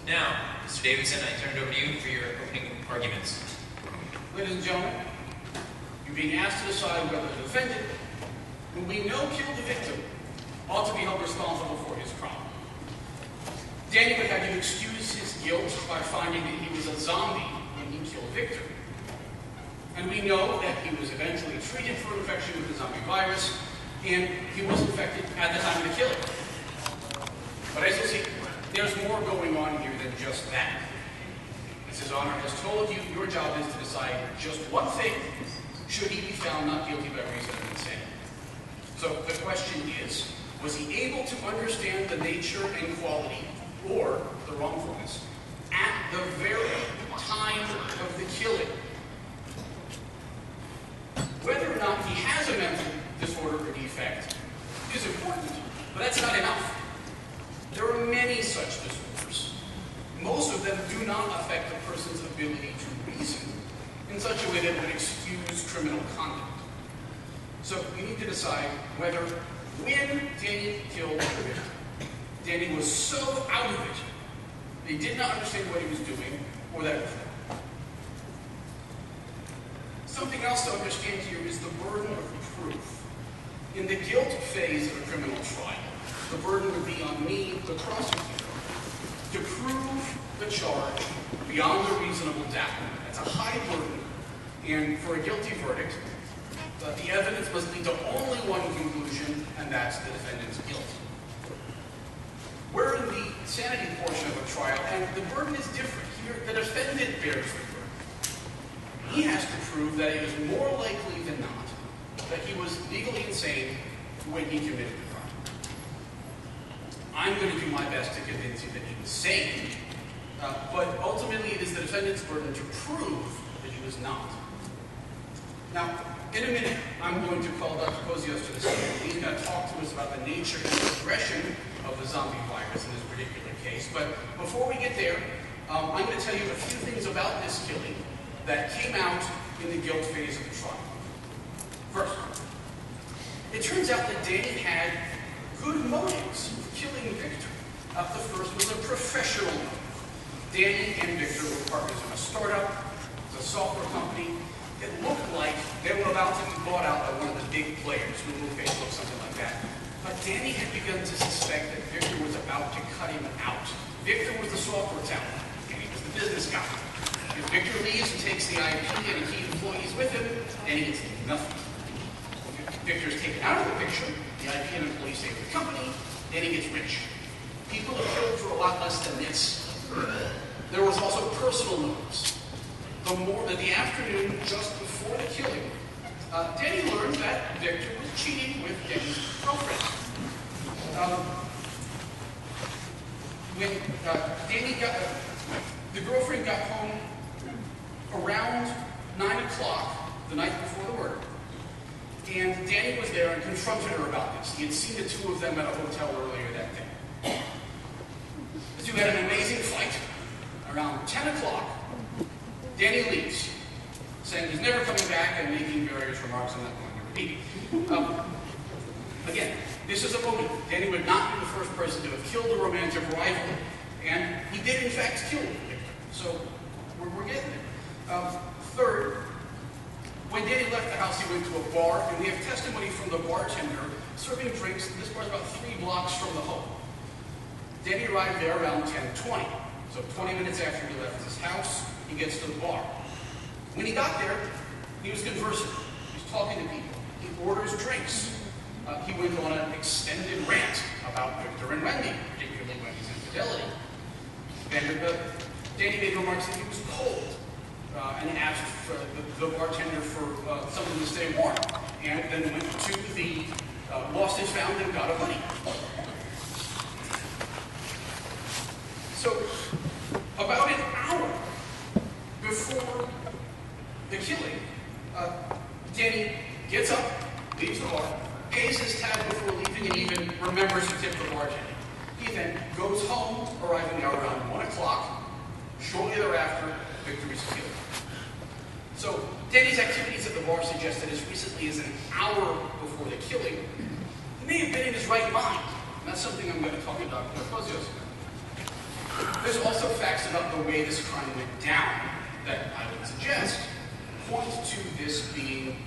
Now, Mr. Davidson, I turn it over to you for your opening arguments. Ladies and gentlemen, you're being asked to decide whether the defendant, whom we know killed the victim, ought to be held responsible for his crime. Danny would have you excuse his guilt by finding that he was a zombie when he killed Victor. And we know that he was eventually treated for infection with the zombie virus, and he was infected at the time of the killing. But as you'll see, there's more going on here than just that. As His Honor has told you, your job is to decide just one thing: should he be found not guilty by reason of insanity? So the question is, was he able to understand the nature and quality, or the wrongfulness, at the very time of the killing? Whether or not he has a mental disorder or defect is important, but that's not enough. There are many such disorders. Most of them do not affect a person's ability to reason in such a way that would excuse criminal conduct. So you need to decide whether, when Danny killed the victim, Danny was so out of it that he did not understand what he was doing, or that it was wrong. Something else to understand here is the burden of proof. In the guilt phase of a criminal trial, the burden would be on me, the prosecutor, to prove the charge beyond a reasonable doubt. That's a high burden, and for a guilty verdict, the evidence must lead to only one conclusion, and that's the defendant's guilt. We're in the sanity portion of a trial, and the burden is different. Here, the defendant bears the burden. He has to prove that it is more likely than not that he was legally insane when he committed the crime. I'm going to do my best to convince you that he was sane, but ultimately it is the defendant's burden to prove that he was not. Now, in a minute, I'm going to call Dr. Kozios to the stand. He's going to talk to us about the nature and progression of the zombie virus in this particular case. But before we get there, I'm going to tell you a few things about this killing that came out in the guilt phase of the trial. First, it turns out that Danny had good motives for killing Victor. The first was a professional motive. Danny and Victor were partners in a startup, it was a software company. It looked like they were about to be bought out by one of the big players, Google, Facebook, something like that. But Danny had begun to suspect that Victor was about to cut him out. Victor was the software talent, and he was the business guy. If Victor leaves and takes the IP and the key employees with him, then he gets nothing. If Victor's taken out of the picture, the IP and employees stay with the company, then he gets rich. People are killed for a lot less than this. There was also personal motives. The afternoon just before the killing, Danny learned that Victor was cheating with Danny's girlfriend. When the girlfriend got home around 9 o'clock the night before the murder, and Danny was there and confronted her about this. He had seen the two of them at a hotel earlier that day. The two had an amazing fight. Around 10 o'clock, Danny leaves, saying he's never coming back and making various remarks I'm not going to repeat. Again, this is a moment. Danny would not be the first person to have killed a romantic rival, and he did in fact kill Victor. So we're getting it. Third, when Danny left the house, he went to a bar, and we have testimony from the bartender serving drinks. This bar's about 3 blocks from the home. Danny arrived there around 10:20. So 20 minutes after he left his house, he gets to the bar. When he got there, he was conversing. He was talking to people. He orders drinks. He went on an extended rant about Victor and Wendy, particularly Wendy's infidelity. Then Danny made remarks that he was cold and asked for the bartender for something to stay warm, and then went to the lost and found and got a hoodie. So about an hour before the killing, Danny gets up, leaves the bar, pays his tab before leaving, and even remembers to tip the bartender. He then goes home, arriving there around 1 o'clock. Shortly thereafter, Victor is killed. So Danny's activities at the bar suggest that as recently as an hour before the killing, he may have been in his right mind. And that's something I'm going to talk to Dr. Kozios about. There's also facts about the way this crime went down that I would suggest point to this being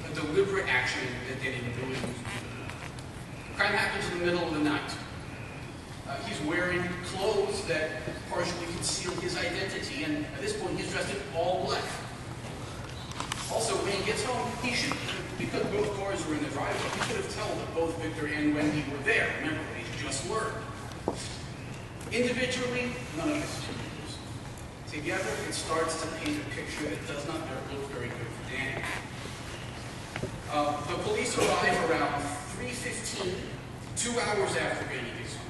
a deliberate action that they didn't do. The crime happens in the middle of the night. He's wearing clothes that partially conceal his identity, and at this point he's dressed in all black. Also, when he gets home, he should, because both cars were in the driveway, he could have told that both Victor and Wendy were there. Remember, they just were. Individually, none of this is news. Together, it starts to paint a picture that does not look very good for Danny. The police arrive around 3:15, 2 hours after Danny gets home.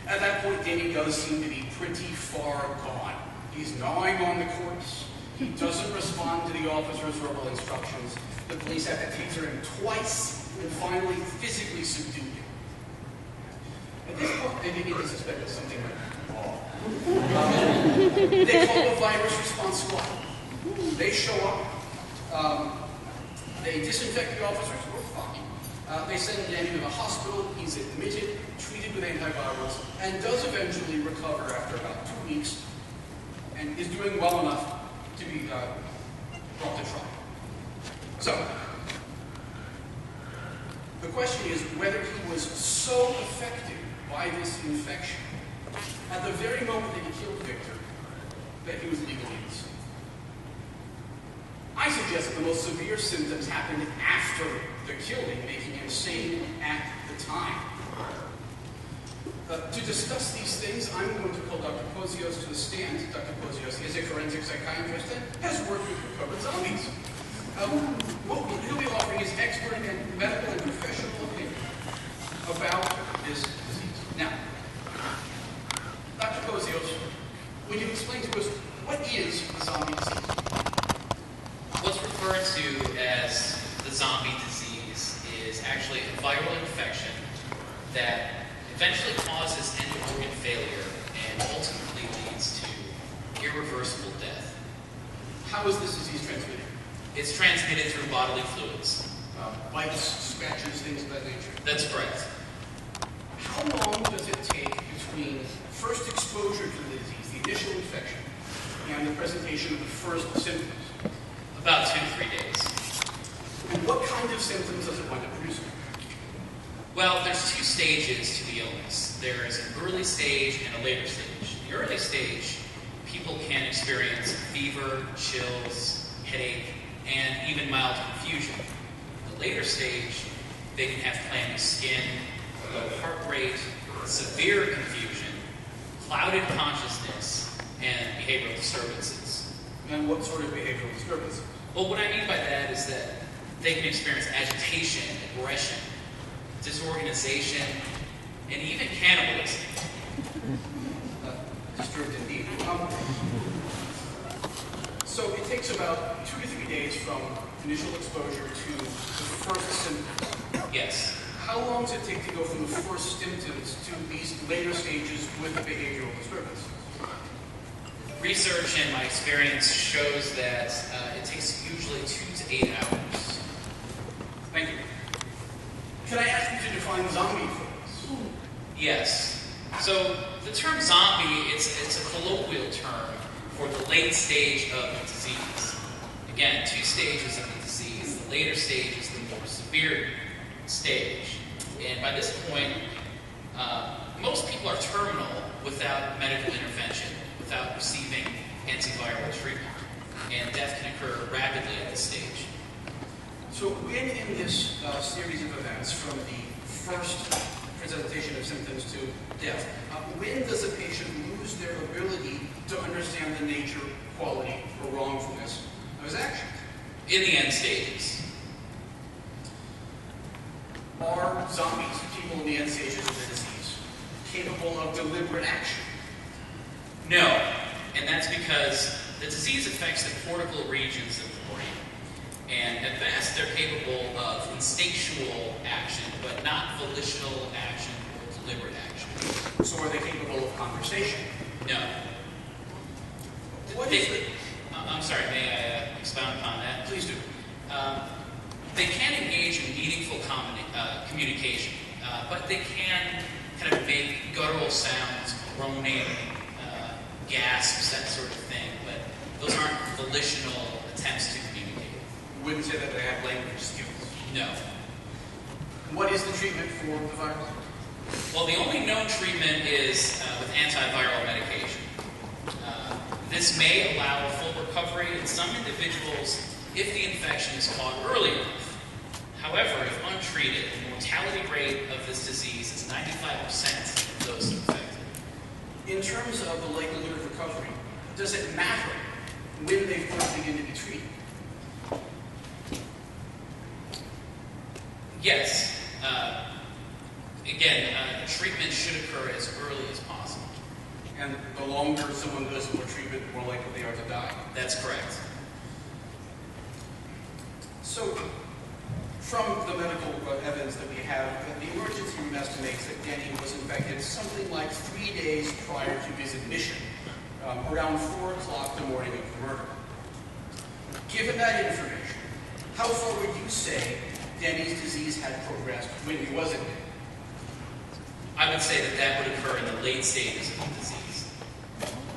At that point, Danny does seem to be pretty far gone. He's gnawing on the corpse. He doesn't respond to the officer's verbal instructions. The police have to taser him twice and finally physically subdue him. At this point, they begin to suspect that something went wrong. They call the virus response squad. They show up. They disinfect the officers. We're fine. They send Danny to the hospital. He's admitted, treated with antivirals, and does eventually recover after about 2 weeks, and is doing well enough to be brought to trial. So, the question is whether he was so affected by this infection at the very moment that he killed Victor that he was legally insane. I suggest that the most severe symptoms happened after the killing, making him sane at the time. To discuss these things, I'm going to call Dr. Pozios to the stand. Dr. Pozios is a forensic psychiatrist and has worked with recovered zombies. He'll be offering his expert and medical and professional opinion about this disease. Now, Dr. Pozios, would you explain to us what is the zombie disease? What's referred to as the zombie disease is actually a viral infection that eventually causes end-organ failure and ultimately leads to irreversible death. How is this disease transmitted? It's transmitted through bodily fluids. Bites, scratches, things of that nature. That's correct. How long does it take between first exposure to the disease, the initial infection, and the presentation of the first symptoms? About 2 to 3 days. And what kind of symptoms does it wind up producing? Well, there's 2 stages to the illness. There is an early stage and a later stage. The early stage, people can experience fever, chills, headache, and even mild confusion. The later stage, they can have clammy skin, low heart rate, severe confusion, clouded consciousness, and behavioral disturbances. And what sort of behavioral disturbances? Well, what I mean by that is that they can experience agitation, aggression, disorganization, and even cannibalism. Disturbed indeed. So it takes about 2 to 3 days from initial exposure to the first symptoms. Yes. How long does it take to go from the first symptoms to these later stages with the behavioral disturbance? Research and my experience shows that it takes usually 2 to 8 hours. Thank you. Can I ask you to define zombie for us? Yes. So the term zombie, it's a colloquial term for the late stage of the disease. Again, 2 stages of the disease. The later stage is the more severe stage. And by this point, most people are terminal without medical intervention, without receiving antiviral treatment. And death can occur rapidly at this stage. So when in this series of events, from the first presentation of symptoms to death, when does a patient lose their ability to understand the nature, quality, or wrongfulness of his actions? In the end stages. Are zombies, people in the end stages of the disease, capable of deliberate action? No, and that's because the disease affects the cortical regions of the brain. And at best, they're capable of instinctual action, but not volitional action or deliberate action. So are they capable of conversation? No. What is it? I'm sorry, may I expound upon that? Please do. They can engage in meaningful communication, but they can kind of make guttural sounds, groaning, gasps, that sort of thing, but those aren't volitional attempts to communicate. You wouldn't say that they have language skills. No. What is the treatment for the virus? Well, the only known treatment is with antiviral medication. This may allow full recovery in some individuals if the infection is caught early enough. However, if untreated, the mortality rate of this disease is 95% of those infected. In terms of the likelihood of recovery, does it matter when they first begin to be treated? Yes. Again, treatment should occur as early as possible. And the longer someone goes for treatment, the more likely they are to die. That's correct. So, from the medical evidence that we have, the emergency room estimates that Denny was infected something like 3 days prior to his admission, around 4 o'clock the morning of the murder. Given that information, how far would you say Denny's disease had progressed when he was admitted? I would say that that would occur in the late stages of the disease.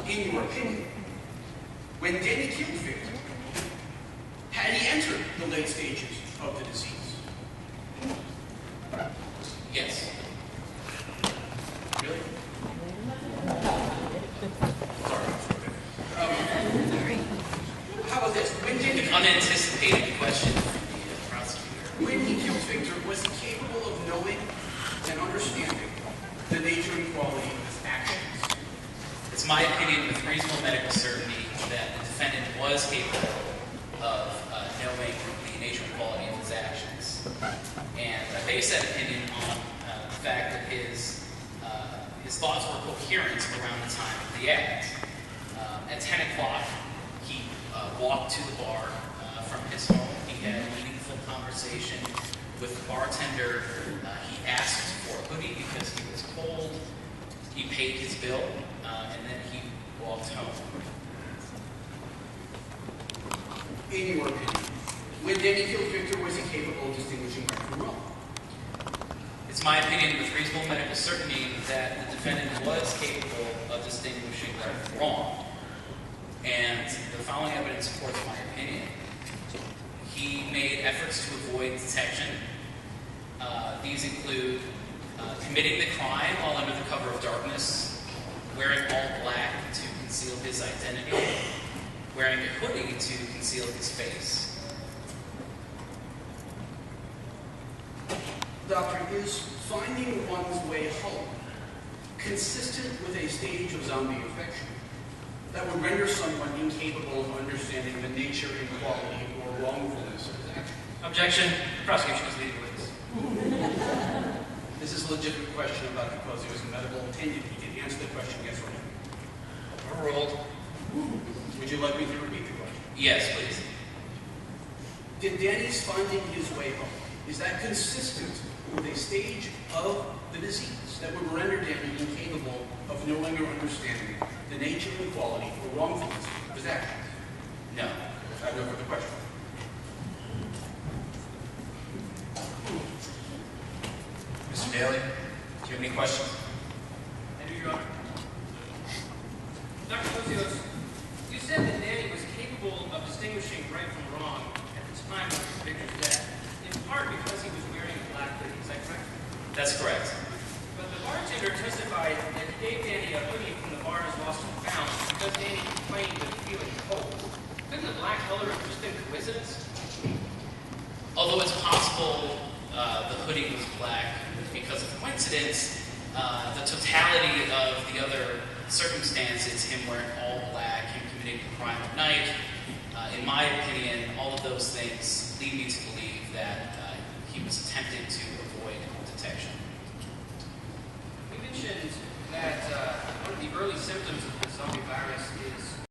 In your opinion, when Denny killed Victor, had he entered the late stages of the disease? Yes. Really? Sorry. How about this? When Denny An unanticipated question from the prosecutor. When he killed Victor, was he capable of knowing and understanding the nature and quality of his actions? It's my opinion with reasonable medical certainty that the defendant was capable of knowing the nature and quality of his actions. And I base that opinion on the fact that his thoughts were coherent around the time of the act. At 10 o'clock, he walked to the bar from his home. He had a meaningful conversation with the bartender. He asked for a hoodie because he was cold. He paid his bill, and then he walked home. In your opinion, when Denny killed Victor, was he capable of distinguishing right from wrong? It's my opinion with reasonable medical certainty that the defendant was capable of distinguishing right from wrong. And the following evidence supports my opinion. He made efforts to avoid detection. These include committing the crime while under the cover of darkness, wearing all black to conceal his identity, wearing a hoodie to conceal his face. Doctor, is finding one's way home consistent with a stage of zombie infection that would render someone incapable of understanding the nature and quality or wrongfulness of his action? Objection. Prosecution is leading witness. This is a legitimate question about because it was a medical opinion. He can answer the question yes or no. Overruled. Would you like me to repeat the question? Yes, please. Did Danny's finding his way home, is that consistent with a stage of the disease that would render Danny incapable of knowing or understanding the nature and quality or wrongfulness of his actions? No. I have no further question. Mr. Daly, do you have any questions? I do, Your Honor. Dr. Kosios, you said that Danny was capable of distinguishing right from wrong at the time of Victor's death, in part because he was wearing a black hoodie. Is that correct? That's correct. But the bartender testified that he gave Danny a hoodie from the bar as lost and found because Danny complained of feeling cold. Couldn't the black color have just been coincidence? Although it's possible the hoodie was black because of coincidence, the totality of the other circumstances, him wearing all black, him committing the crime at night, in my opinion, all of those things lead me to believe that he was attempting to avoid detection. You mentioned that one of the early symptoms of the zombie virus